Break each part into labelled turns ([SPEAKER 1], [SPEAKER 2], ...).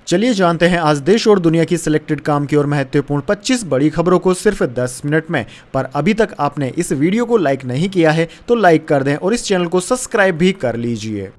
[SPEAKER 1] चलिए जानते हैं आज देश और दुनिया की सिलेक्टेड काम की और महत्वपूर्ण 25 बड़ी खबरों को सिर्फ 10 मिनट में। पर अभी तक आपने इस वीडियो को लाइक नहीं किया है तो लाइक कर दें और इस चैनल को सब्सक्राइब भी कर लीजिए।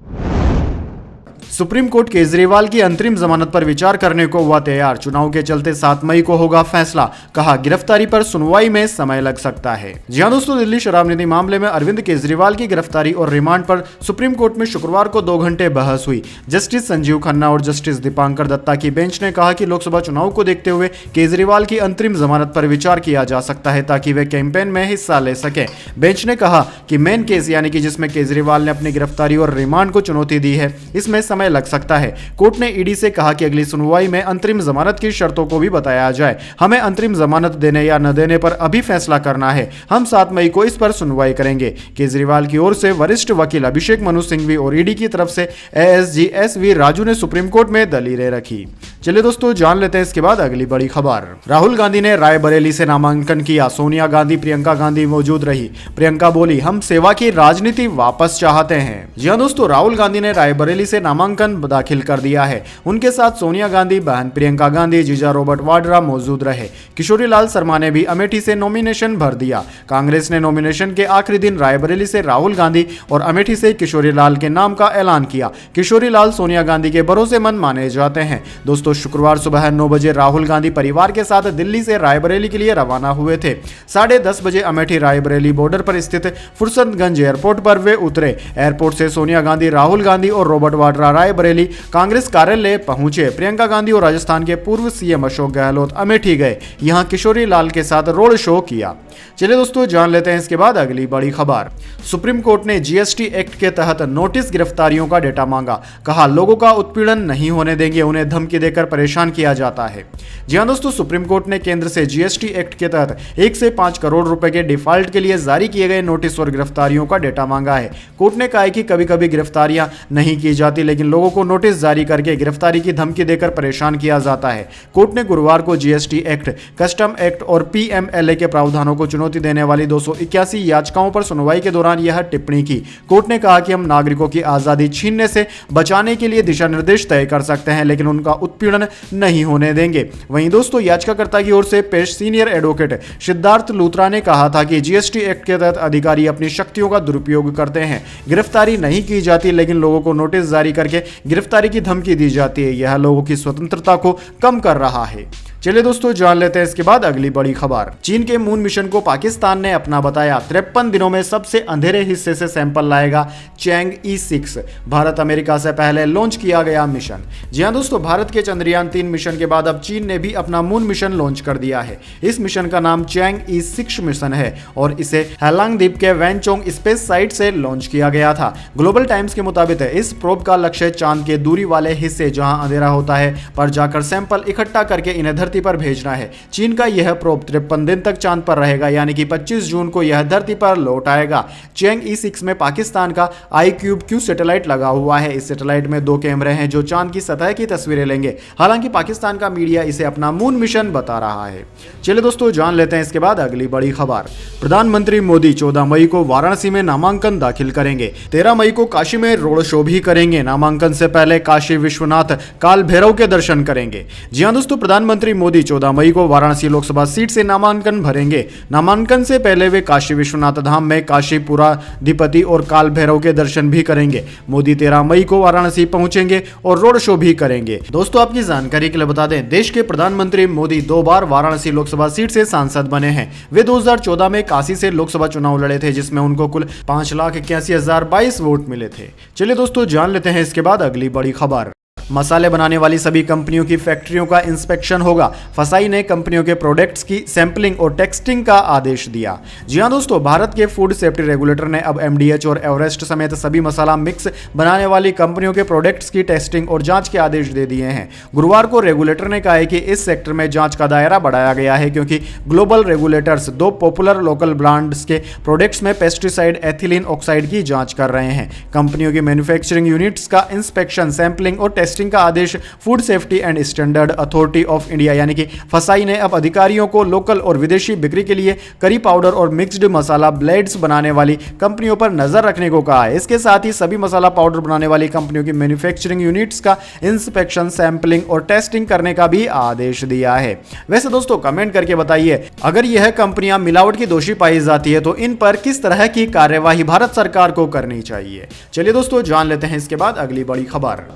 [SPEAKER 1] सुप्रीम कोर्ट केजरीवाल की अंतरिम जमानत पर विचार करने को हुआ तैयार। चुनाव के चलते 7 मई को होगा फैसला। कहा गिरफ्तारी पर सुनवाई में समय लग सकता है। जी हां दोस्तों, दिल्ली शराब नीति मामले में अरविंद केजरीवाल की गिरफ्तारी और रिमांड पर सुप्रीम कोर्ट में शुक्रवार को 2 घंटे बहस हुई। जस्टिस संजीव खन्ना और जस्टिस दीपांकर दत्ता की बेंच ने कहा कि लोकसभा चुनाव को देखते हुए केजरीवाल की अंतरिम जमानत पर विचार किया जा सकता है ताकि वे कैंपेन में हिस्सा ले सके। बेंच ने कहा कि मेन केस यानी कि जिसमें केजरीवाल ने अपनी गिरफ्तारी और रिमांड को चुनौती दी है, इसमें समय लग सकता है। कोर्ट ने ईडी से कहा कि अगली सुनवाई में अंतरिम जमानत की शर्तों को भी बताया जाए। हमें अंतरिम जमानत देने या न देने पर अभी फैसला करना है। हम 7 मई को इस पर सुनवाई करेंगे। केजरीवाल की ओर से वरिष्ठ वकील अभिषेक मनु सिंघवी और ईडी की तरफ से एएसजी एसवी राजू ने सुप्रीम कोर्ट में दलीलें रखी। चलिए दोस्तों जान लेते हैं इसके बाद अगली बड़ी खबर। राहुल गांधी ने रायबरेली से नामांकन किया। सोनिया गांधी, प्रियंका गांधी मौजूद रही। प्रियंका बोली, हम सेवा की राजनीति वापस चाहते हैं। जी हां दोस्तों, राहुल गांधी ने रायबरेली से नामांकन दाखिल कर दिया है। उनके साथ सोनिया गांधी, बहन प्रियंका गांधी, जीजा रॉबर्ट वाड्रा मौजूद रहे। किशोरी लाल शर्मा ने भी अमेठी से नॉमिनेशन भर दिया। कांग्रेस ने नॉमिनेशन के आखिरी दिन रायबरेली से राहुल गांधी और अमेठी से किशोरी लाल के नाम का ऐलान किया। किशोरी लाल सोनिया गांधी के भरोसेमंद माने जाते हैं। दोस्तों शुक्रवार सुबह 9 बजे राहुल गांधी परिवार के साथ दिल्ली से रायबरेली के लिए रवाना हुए थे। 10:30 बजे अमेठी रायबरेली बॉर्डर पर स्थित फुरसतगंज एयरपोर्ट पर वे उतरे। एयरपोर्ट से सोनिया गांधी, राहुल गांधी और रॉबर्ट वाड्रा रायबरेली कांग्रेस कार्यालय पहुंचे। प्रियंका गांधी और राजस्थान के पूर्व सीएम अशोक गहलोत अमेठी गए। यहां किशोरी लाल के साथ रोड शो किया। चलिए दोस्तों जान लेते हैं इसके बाद अगली बड़ी खबर। सुप्रीम कोर्ट ने जीएसटी एक्ट के तहत नोटिस गिरफ्तारियों का डेटा मांगा। कहा लोगों का उत्पीड़न नहीं होने देंगे, उन्हें धमकी देकर परेशान किया जाता है। जी हां दोस्तों, सुप्रीम कोर्ट ने केंद्र से जीएसटी एक्ट के तहत 1 से 5 करोड़ रुपए के डिफॉल्ट के लिए जारी किए गए नोटिस और गिरफ्तारियों का डेटा मांगा है। कोर्ट ने कहा है कि कभी कभी गिरफ्तारियां नहीं की जाती, लेकिन लोगों को नोटिस जारी करके गिरफ्तारी की धमकी देकर परेशान किया जाता है। कोर्ट ने गुरुवार को जीएसटी एक्ट, कस्टम एक्ट और पीएमएलए के प्रावधानों को चुनौती देने वाली 281 याचिकाओं पर सुनवाई के दौरान यह टिप्पणी की। कोर्ट ने कहा कि हम नागरिकों की आजादी छीनने से बचाने के लिए दिशा निर्देश तय कर सकते हैं, लेकिन उनका उत्पीड़न नहीं होने देंगे। वहीं दोस्तों याचिकाकर्ता की ओर से पेश सीनियर एडवोकेट सिद्धार्थ लूथरा ने कहा था कि जीएसटी एक्ट के तहत अधिकारी अपनी शक्तियों का दुरुपयोग करते हैं। गिरफ्तारी नहीं की जाती, लेकिन लोगों को नोटिस जारी करके गिरफ्तारी की धमकी दी जाती है। यह लोगों की स्वतंत्रता को कम कर रहा है। चलिए दोस्तों जान लेते हैं इसके बाद अगली बड़ी खबर। चीन के मून मिशन को पाकिस्तान ने अपना बताया। 53 दिनों में सबसे अंधेरे हिस्से से सैंपल लाएगा चैंग ई6। भारत अमेरिका से पहले लॉन्च किया गया मिशन। जी हां दोस्तों, भारत के चंद्रयान 3 मिशन के बाद अब चीन ने भी अपना मून मिशन लॉन्च कर दिया है। इस मिशन का नाम चैंग ई6 मिशन है और इसे हेलांग द्वीप के वैनचोंग स्पेस साइट से लॉन्च किया गया था। ग्लोबल टाइम्स के मुताबिक इस प्रोब का लक्ष्य चांद के दूरी वाले हिस्से जहां अंधेरा होता है पर जाकर सैंपल इकट्ठा करके इन्हें धरती पर भेजना है। चीन का यह प्रोब 53 दिन तक चांद पर रहेगा, यानी कि 25 जून को यह धरती पर लौट आएगा। चैंग ई6 में पाकिस्तान का iCubeQ सैटेलाइट लगा हुआ है। इस सैटेलाइट में 2 कैमरे हैं जो चांद की सतह की तस्वीरें लेंगे। हालांकि पाकिस्तान का मीडिया इसे अपना मून मिशन बता रहा है। चलिए दोस्तों जान लेते हैं इसके बाद अगली बड़ी खबर। प्रधानमंत्री मोदी 14 मई को वाराणसी में नामांकन दाखिल करेंगे। 13 मई को काशी में रोड शो भी करेंगे। नामांकन से पहले काशी विश्वनाथ काल भैरव के दर्शन करेंगे। जी हां दोस्तों, प्रधानमंत्री मोदी 14 मई को वाराणसी लोकसभा सीट से नामांकन भरेंगे। नामांकन से पहले वे काशी विश्वनाथ धाम में काशी पुराधिपति और काल भैरव के दर्शन भी करेंगे। मोदी 13 मई को वाराणसी पहुंचेंगे और रोड शो भी करेंगे। दोस्तों आपकी जानकारी के लिए बता दें, देश के प्रधानमंत्री मोदी 2 बार वाराणसी लोकसभा सीट से सांसद बने हैं। वे 2014 में काशी से लोकसभा चुनाव लड़े थे, जिसमें उनको कुल 5,81,022 वोट मिले थे। चलिए दोस्तों जान लेते हैं इसके बाद अगली बड़ी खबर। मसाले बनाने वाली सभी कंपनियों की फैक्ट्रियों का इंस्पेक्शन होगा। फसाई ने कंपनियों के प्रोडक्ट्स की सैंपलिंग और टेस्टिंग का आदेश दिया। जी हां दोस्तों, भारत के फूड सेफ्टी रेगुलेटर ने अब एमडीएच और एवरेस्ट समेत सभी मसाला मिक्स बनाने वाली कंपनियों के प्रोडक्ट्स की टेस्टिंग और जांच के आदेश दे दिए हैं। गुरुवार को रेगुलेटर ने कहा है कि इस सेक्टर में जांच का दायरा बढ़ाया गया है, क्योंकि global regulators 2 popular local brands के प्रोडक्ट्स में पेस्टिसाइड एथिलीन ऑक्साइड की जांच कर रहे हैं। कंपनियों की मैन्युफैक्चरिंग यूनिट्स का इंस्पेक्शन, सैंपलिंग और टेस्टिंग टेस्टिंग का आदेश food safety and standard authority of India यानी कि फसाई ने अब अधिकारियों को लोकल और विदेशी बिक्री के लिए करी पाउडर और मिक्स्ड मसाला ब्लेड्स बनाने वाली कंपनियों पर नजर रखने को कहा है। इसके साथ ही सभी मसाला पाउडर बनाने वाली कंपनियों की मैन्युफैक्चरिंग यूनिट्स का इंस्पेक्शन, सैंपलिंग और टेस्टिंग करने का भी आदेश दिया है। वैसे दोस्तों कमेंट करके बताइए, अगर यह कंपनियां मिलावट की दोषी पाई जाती है तो इन पर किस तरह की कार्यवाही भारत सरकार को करनी चाहिए। चलिए दोस्तों जान लेते हैं इसके बाद अगली बड़ी खबर।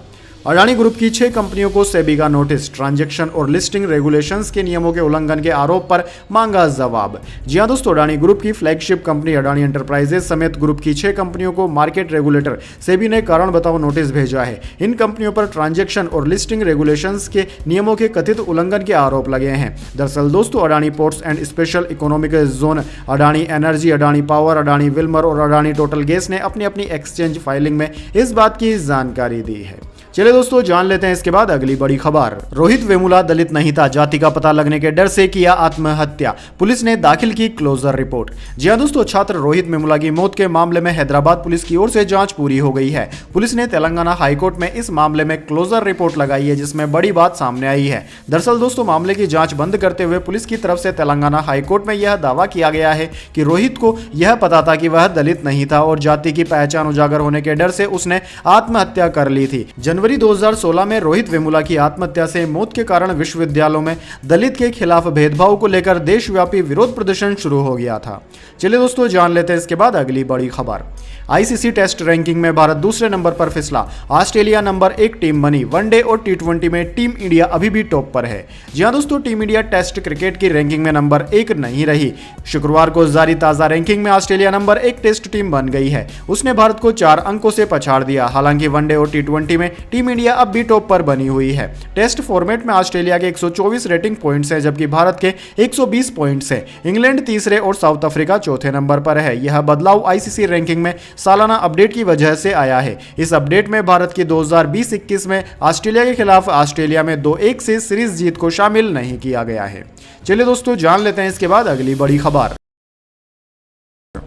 [SPEAKER 1] अडानी ग्रुप की 6 कंपनियों को सेबी का नोटिस, ट्रांजैक्शन और लिस्टिंग रेगुलेशंस के नियमों के उल्लंघन के आरोप पर मांगा जवाब। जी हां दोस्तों, अडानी ग्रुप की फ्लैगशिप कंपनी अडानी एंटरप्राइजेस समेत ग्रुप की 6 कंपनियों को मार्केट रेगुलेटर सेबी ने कारण बताओ नोटिस भेजा है। इन कंपनियों पर ट्रांजैक्शन और लिस्टिंग रेगुलेशंस के नियमों के कथित उल्लंघन के आरोप लगे हैं। दरअसल दोस्तों, Adani ports and special economic zone, Adani energy, Adani power, Adani Wilmer और अडानी टोटल गैस ने अपनी अपनी एक्सचेंज फाइलिंग में इस बात की जानकारी दी है। चलिए दोस्तों जान लेते हैं इसके बाद अगली बड़ी खबर। रोहित वेमुला दलित नहीं था, जाति का पता लगने के डर से किया आत्महत्या, पुलिस ने दाखिल की क्लोजर रिपोर्ट। जी हां दोस्तों, छात्र रोहित वेमुला की मौत के मामले में हैदराबाद पुलिस की ओर से जांच पूरी हो गई है। पुलिस ने तेलंगाना हाईकोर्ट में इस मामले में क्लोजर रिपोर्ट लगाई है, जिसमें बड़ी बात सामने आई है। दरअसल दोस्तों, मामले की जांच बंद करते हुए पुलिस की तरफ से तेलंगाना हाईकोर्ट में यह दावा किया गया है कि रोहित को यह पता था कि वह दलित नहीं था और जाति की पहचान उजागर होने के डर से उसने आत्महत्या कर ली थी। जनवरी 2016 में रोहित वेमुला की आत्महत्या से मौत के कारण विश्वविद्यालयों में दलित के खिलाफ भेदभाव को लेकर देशव्यापी विरोध प्रदर्शन शुरू हो गया था। चलिए दोस्तों जान लेते हैं इसके बाद अगली बड़ी खबर। आईसीसी टेस्ट रैंकिंग में भारत दूसरे नंबर पर फिसला, ऑस्ट्रेलिया नंबर 1 टीम बनी। वनडे और टी20 में टीम इंडिया अभी भी टॉप पर है। जी हां दोस्तों, टीम इंडिया टेस्ट क्रिकेट की रैंकिंग में नंबर 1 नहीं रही। शुक्रवार को जारी ताजा रैंकिंग में ऑस्ट्रेलिया नंबर 1 टेस्ट टीम बन गई है। उसने भारत को 4 अंकों से पछाड़ दिया। हालांकि वनडे और टी20 में टीम इंडिया अब भी टॉप पर बनी हुई है। टेस्ट फॉर्मेट में ऑस्ट्रेलिया के 124 रेटिंग पॉइंट्स हैं, जबकि भारत के 120 पॉइंट्स हैं। इंग्लैंड तीसरे और साउथ अफ्रीका चौथे नंबर पर है। यह बदलाव आईसीसी रैंकिंग में सालाना अपडेट की वजह से आया है। इस अपडेट में भारत की 2020-21 में ऑस्ट्रेलिया के खिलाफ ऑस्ट्रेलिया में 2-1 से सीरीज जीत को शामिल नहीं किया गया है। चलिए दोस्तों जान लेते हैं इसके बाद अगली बड़ी खबर।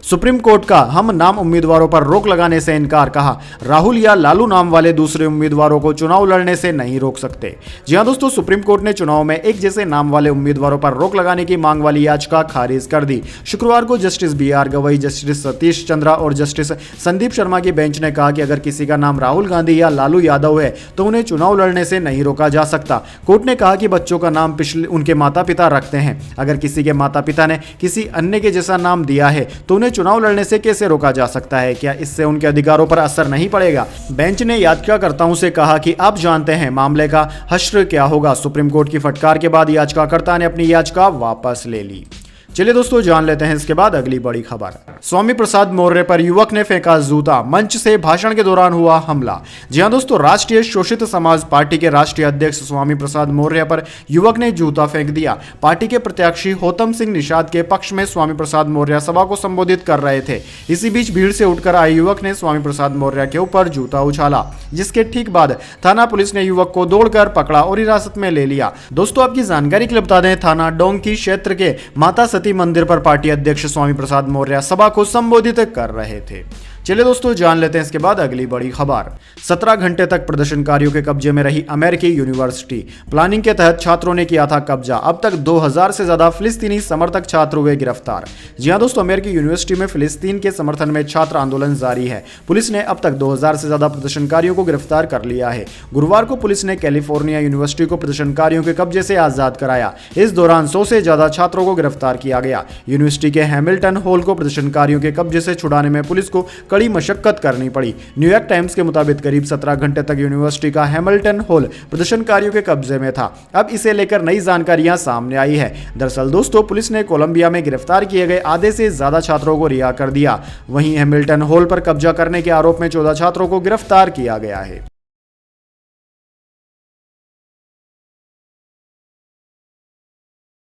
[SPEAKER 1] सुप्रीम कोर्ट का हम नाम उम्मीदवारों पर रोक लगाने से इनकार, कहा राहुल या लालू नाम वाले दूसरे उम्मीदवारों को चुनाव लड़ने से नहीं रोक सकते। जी हां दोस्तों, सुप्रीम कोर्ट ने चुनाव में एक जैसे नाम वाले उम्मीदवारों पर रोक लगाने की मांग वाली याचिका खारिज कर दी। शुक्रवार को justice BR Gavai, justice Satish Chandra और जस्टिस संदीप शर्मा की बेंच ने कहा कि अगर किसी का नाम राहुल गांधी या लालू यादव है तो उन्हें चुनाव लड़ने से नहीं रोका जा सकता। कोर्ट ने कहा कि बच्चों का नाम पिछले उनके माता पिता रखते हैं। अगर किसी के माता पिता ने किसी अन्य के जैसा नाम दिया है तो उन्हें चुनाव लड़ने से कैसे रोका जा सकता है? क्या इससे उनके अधिकारों पर असर नहीं पड़ेगा? बेंच ने याचिकाकर्ताओं से कहा कि आप जानते हैं मामले का हश्र क्या होगा। सुप्रीम कोर्ट की फटकार के बाद याचिकाकर्ता ने अपनी याचिका वापस ले ली। चलिए दोस्तों जान लेते हैं इसके बाद अगली बड़ी खबर। स्वामी प्रसाद मौर्य पर युवक ने फेंका जूता, मंच से भाषण के दौरान हुआ हमला। जी हां दोस्तों, राष्ट्रीय शोषित समाज पार्टी के राष्ट्रीय अध्यक्ष स्वामी प्रसाद मौर्य पर युवक ने जूता फेंक दिया। पार्टी के प्रत्याशी होतम सिंह निषाद के पक्ष में स्वामी प्रसाद मौर्य सभा को संबोधित कर रहे थे। इसी बीच भीड़ से उठकर आए युवक ने स्वामी प्रसाद मौर्य के ऊपर जूता उछाला, जिसके ठीक बाद थाना पुलिस ने युवक को दौड़कर पकड़ा और हिरासत में ले लिया। दोस्तों आपकी जानकारी के लिए बता दें, थाना डोंकी क्षेत्र के माता सती मंदिर पर पार्टी अध्यक्ष स्वामी प्रसाद मौर्य सभा को संबोधित कर रहे थे। चलिए दोस्तों जान लेते हैं इसके बाद अगली बड़ी खबर। 17 घंटे तक प्रदर्शनकारियों के कब्जे में रही अमेरिकी यूनिवर्सिटी। प्लानिंग के तहत छात्रों ने किया था कब्जा। अब तक 2000 से ज्यादा फिलिस्तीनी समर्थक छात्र हुए गिरफ्तार। जी हां दोस्तों, अमेरिकी यूनिवर्सिटी में फिलिस्तीन के समर्थन में छात्र आंदोलन जारी है। पुलिस ने अब तक 2000 से ज्यादा प्रदर्शनकारियों को गिरफ्तार कर लिया है। गुरुवार को पुलिस ने कैलिफोर्निया यूनिवर्सिटी को प्रदर्शनकारियों के कब्जे से आजाद कराया। इस दौरान 100 से ज्यादा छात्रों को गिरफ्तार किया गया। यूनिवर्सिटी के हैमिल्टन हॉल को प्रदर्शनकारियों के कब्जे से छुड़ाने में पुलिस को कड़ी मशक्कत करनी पड़ी। न्यूयॉर्क टाइम्स के मुताबिक करीब 17 घंटे तक यूनिवर्सिटी का हैमिल्टन हॉल प्रदर्शनकारियों के कब्जे में था। अब इसे लेकर नई जानकारियां सामने आई है। दरअसल दोस्तों, पुलिस ने कोलंबिया में गिरफ्तार किए गए आधे से ज्यादा छात्रों को रिहा कर दिया। वहीं हैमिल्टन हॉल पर कब्जा करने के आरोप में 14 छात्रों को गिरफ्तार किया गया है।